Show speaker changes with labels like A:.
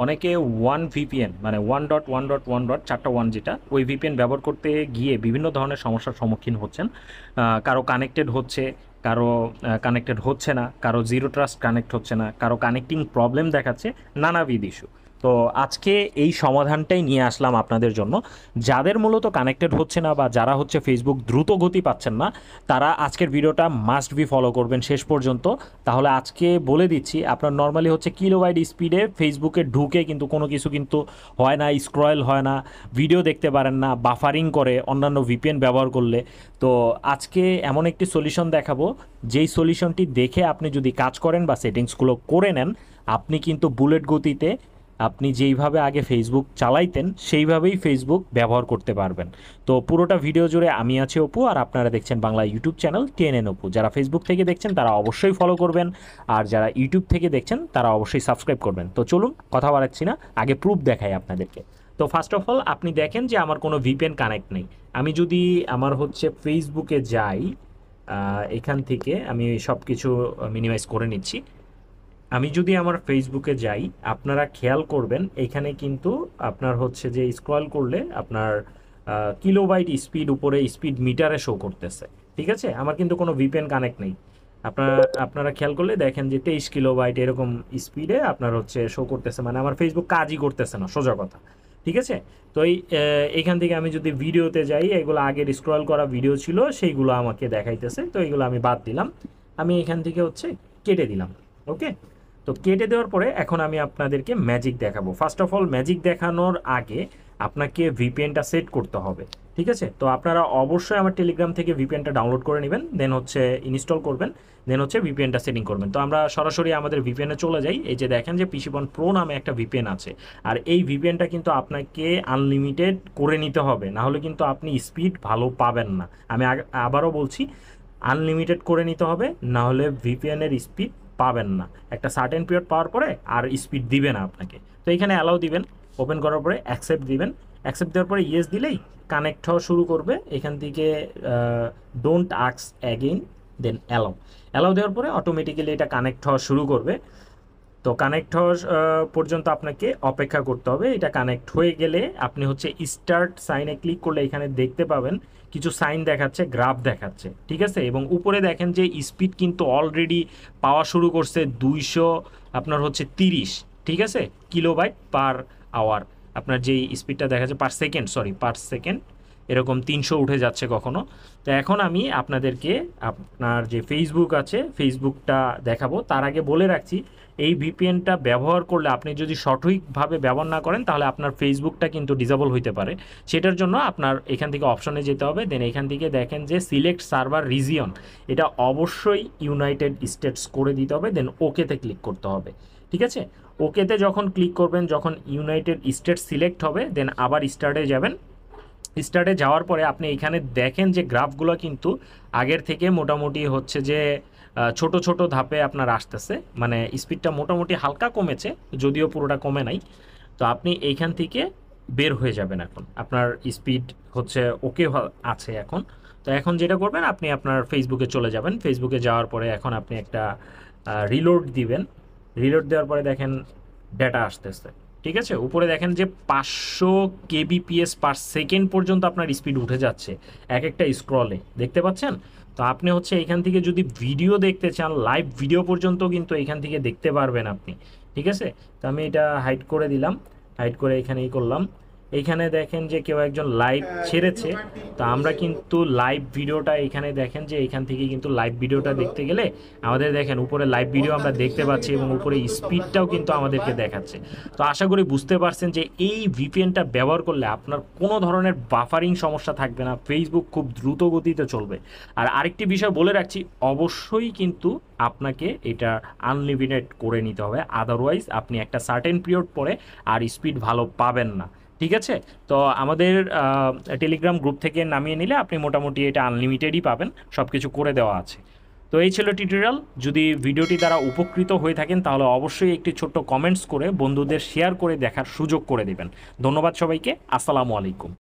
A: অনেকে one VPN মানে 1.1.1. চারটা ওয়ান, যেটা ওই ভিপিএন ব্যবহার করতে গিয়ে বিভিন্ন ধরনের সমস্যার সম্মুখীন হচ্ছেন। কারো কানেক্টেড হচ্ছে, কারো কানেক্টেড হচ্ছে না, কারো জিরো ট্রাস্ট কানেক্ট হচ্ছে না, কারো কানেক্টিং প্রবলেম দেখাচ্ছে, নানাবিধ ইস্যু। তো আজকে এই সমাধানটাই নিয়ে আসলাম আপনাদের জন্য। যাদের মূলত কানেক্টেড হচ্ছে না বা যারা হচ্ছে ফেসবুক দ্রুত গতি পাচ্ছেন না, তারা আজকের ভিডিওটা মাস্ট বি ফলো করবেন শেষ পর্যন্ত। তাহলে আজকে বলে দিচ্ছি, আপনার নর্মালি হচ্ছে কিলোবাইট স্পিডে ফেসবুকে ঢুকে কিন্তু কোনো কিছু কিন্তু হয় না, স্ক্রল হয় না, ভিডিও দেখতে পারেন না, বাফারিং করে অন্যান্য ভিপিএন ব্যবহার করলে। তো আজকে এমন একটি সলিউশন দেখাবো, যেই সলিউশনটি দেখে আপনি যদি কাজ করেন বা সেটিংসগুলো করে নেন, আপনি কিন্তু বুলেট গতিতে আপনি যেইভাবে আগে ফেসবুক চালাইতেন সেইভাবেই ফেসবুক ব্যবহার করতে পারবেন। তো পুরোটা ভিডিও জুড়ে আমি আছি অপু, আর আপনারা দেখছেন Bangla YouTube channel TNN Apu. যারা ফেসবুক থেকে দেখছেন তারা অবশ্যই ফলো করবেন, আর যারা ইউটিউব থেকে দেখছেন তারা অবশ্যই সাবস্ক্রাইব করবেন। তো চলুন কথা বাড়াচ্ছি না, আগে প্রুফ দেখাই আপনাদেরকে। তো ফার্স্ট অফ অল আপনি দেখেন যে আমার কোনো ভিপিএন কানেক্ট নেই। আমি যদি আমার হচ্ছে ফেসবুকে যাই, এখান থেকে আমি সব কিছু মিনিমাইজ করে নিচ্ছি। আমি যদি আমার ফেসবুকে যাই, আপনারা খেয়াল করবেন এখানে কিন্তু আপনার হচ্ছে যে স্ক্রল করলে আপনার কিলোবাইট স্পিড উপরে স্পিড মিটারে শো করতেছে। ঠিক আছে, আমার কিন্তু কোনো ভিপিএন কানেক্ট নেই। আপনারা আপনারা খেয়াল করলে দেখেন যে 23 কিলোবাইট এরকম স্পিডে আপনার হচ্ছে শো করতেছে, মানে আমার ফেসবুক কাজই করতেছে না, সোজা কথা। ঠিক আছে, তো এইখান থেকে আমি যদি ভিডিওতে যাই, এগুলো আগের স্ক্রল করা ভিডিও ছিল, সেইগুলো আমাকে দেখাইতেছে। তো এইগুলো আমি বাদ দিলাম, আমি এখান থেকে হচ্ছে কেটে দিলাম। ওকে, তো কেটে দেওয়ার পরে এখন আমি আপনাদেরকে ম্যাজিক দেখাবো। ফার্স্ট অফ অল ম্যাজিক দেখানোর আগে আপনাকে ভিপিএনটা সেট করতে হবে। ঠিক আছে, তো আপনারা অবশ্যই আমার টেলিগ্রাম থেকে ভিপিএনটা ডাউনলোড করে নেবেন, দেন হচ্ছে ইনস্টল করবেন, দেন হচ্ছে ভিপিএনটা সেটিং করবেন। তো আমরা সরাসরি আমাদের ভিপিএনে চলে যাই। এই যে দেখেন যে পিসিবন প্রো নামে একটা ভিপিএন আছে, আর এই ভিপিএনটা কিন্তু আপনাকে আনলিমিটেড করে নিতে হবে, না হলে কিন্তু আপনি স্পিড ভালো পাবেন না। আমি আবারও বলছি, আনলিমিটেড করে নিতে হবে, না হলে ভিপিএনের স্পিড পাবেন না। একটা সার্টেন পিরিয়ড পাওয়ার পরে আর স্পিড দিবে না আপনাকে। তো এখানে অ্যালাউ দিবেন, ওপেন করার পরে অ্যাকসেপ্ট দিবেন। অ্যাকসেপ্ট দেওয়ার পরে ইয়েস দিলেই কানেক্ট হওয়া শুরু করবে। এখান থেকে don't ask again, then allow. Allow দেওয়ার পরে অটোমেটিক্যালি এটা কানেক্ট হওয়া শুরু করবে। তো কানেক্ট হওয়া পর্যন্ত আপনাকে অপেক্ষা করতে হবে। এটা কানেক্ট হয়ে গেলে আপনি হচ্ছে স্টার্ট সাইনে ক্লিক করলে এখানে দেখতে পাবেন কিছু সাইন দেখাচ্ছে, গ্রাফ দেখাচ্ছে। ঠিক আছে, এবং উপরে দেখেন যে স্পিড কিন্তু অলরেডি পাওয়া শুরু করছে 200 আপনার হচ্ছে 30। ঠিক আছে, কিলোবাইট পার আওয়ার আপনার যেই স্পিডটা দেখাচ্ছে, per second, sorry per second, এরকম 300 উঠে যাচ্ছে কখনো। তো এখন আমি আপনাদেরকে আপনার যে ফেসবুক আছে ফেসবুকটা দেখাবো। তার আগে বলে রাখছি, এই ভিপিএনটা ব্যবহার করলে আপনি যদি সঠিকভাবে ব্যবহার না করেন, তাহলে আপনার ফেসবুকটা কিন্তু ডিসেবল হইতে পারে। সেটার জন্য আপনার এখান থেকে অপশনে যেতে হবে, দেন এখান থেকে দেখেন যে সিলেক্ট সার্ভার রিজিয়ন, এটা অবশ্যই ইউনাইটেড স্টেটস করে দিতে হবে, দেন ওকেতে ক্লিক করতে হবে। ঠিক আছে, ওকেতে যখন ক্লিক করবেন, যখন ইউনাইটেড স্টেটস সিলেক্ট হবে, দেন আবার স্টার্টে যাবেন। স্টার্টে যাওয়ার পরে আপনি এখানে দেখেন যে গ্রাফগুলো কিন্তু আগের থেকে মোটামুটি হচ্ছে যে ছোট ছোট ধাপে আপনার আসতেছে, মানে স্পিডটা মোটামুটি হালকা কমেছে, যদিও পুরোটা কমে নাই। তো আপনি এইখান থেকে বের হয়ে যাবেন, এখন আপনার স্পিড হচ্ছে ওকে আছে এখন। তো এখন যেটা করবেন, আপনি আপনার ফেসবুকে চলে যাবেন। ফেসবুকে যাওয়ার পরে এখন আপনি একটা রিলোড দিবেন। রিলোড দেওয়ার পরে দেখেন ডেটা আসতেছে। ঠিক আছে, উপরে দেখেন যে 500 kbps/সেকেন্ড পর্যন্ত আপনার স্পিড উঠে যাচ্ছে এক একটা স্ক্রলে, দেখতে পাচ্ছেন? তো আপনি হচ্ছে এখান থেকে যদি ভিডিও দেখতে চান, লাইভ ভিডিও পর্যন্ত কিন্তু এখান থেকে দেখতে পারবেন আপনি। ঠিক আছে, তো আমি এটা হাইড করে দিলাম, হাইড করে এখানেই করলাম। এইখানে দেখেন যে কেউ একজন লাইভ ছেড়েছে। তো আমরা কিন্তু লাইভ ভিডিওটা এখানে দেখেন যে এখান থেকে কিন্তু লাইভ ভিডিওটা দেখতে গেলে আমাদের দেখেন উপরে লাইভ ভিডিও আমরা দেখতে পাচ্ছি, এবং উপরে স্পিডটাও কিন্তু আমাদেরকে দেখাচ্ছে। তো আশা করি বুঝতে পারছেন যে এই ভিপিএনটা ব্যবহার করলে আপনার কোনো ধরনের বাফারিং সমস্যা থাকবে না, ফেসবুক খুব দ্রুত গতিতে চলবে। আর আরেকটি বিষয় বলে রাখছি, অবশ্যই কিন্তু আপনাকে এটা আনলিমিটেড করে নিতে হবে, আদারওয়াইজ আপনি একটা সার্টেন পিরিয়ড পরে আর স্পিড ভালো পাবেন না। ঠিক আছে, তো আমাদের টেলিগ্রাম গ্রুপ থেকে নামিয়ে নিলে আপনি মোটামুটি এটা আনলিমিটেডই পাবেন, সব কিছু করে দেওয়া আছে। তো এই ছিল টিউটোরিয়াল। যদি ভিডিওটি দ্বারা উপকৃত হয়ে থাকেন, তাহলে অবশ্যই একটি ছোট্ট কমেন্টস করে বন্ধুদের শেয়ার করে দেখার সুযোগ করে দেবেন। ধন্যবাদ সবাইকে, আসসালামু আলাইকুম।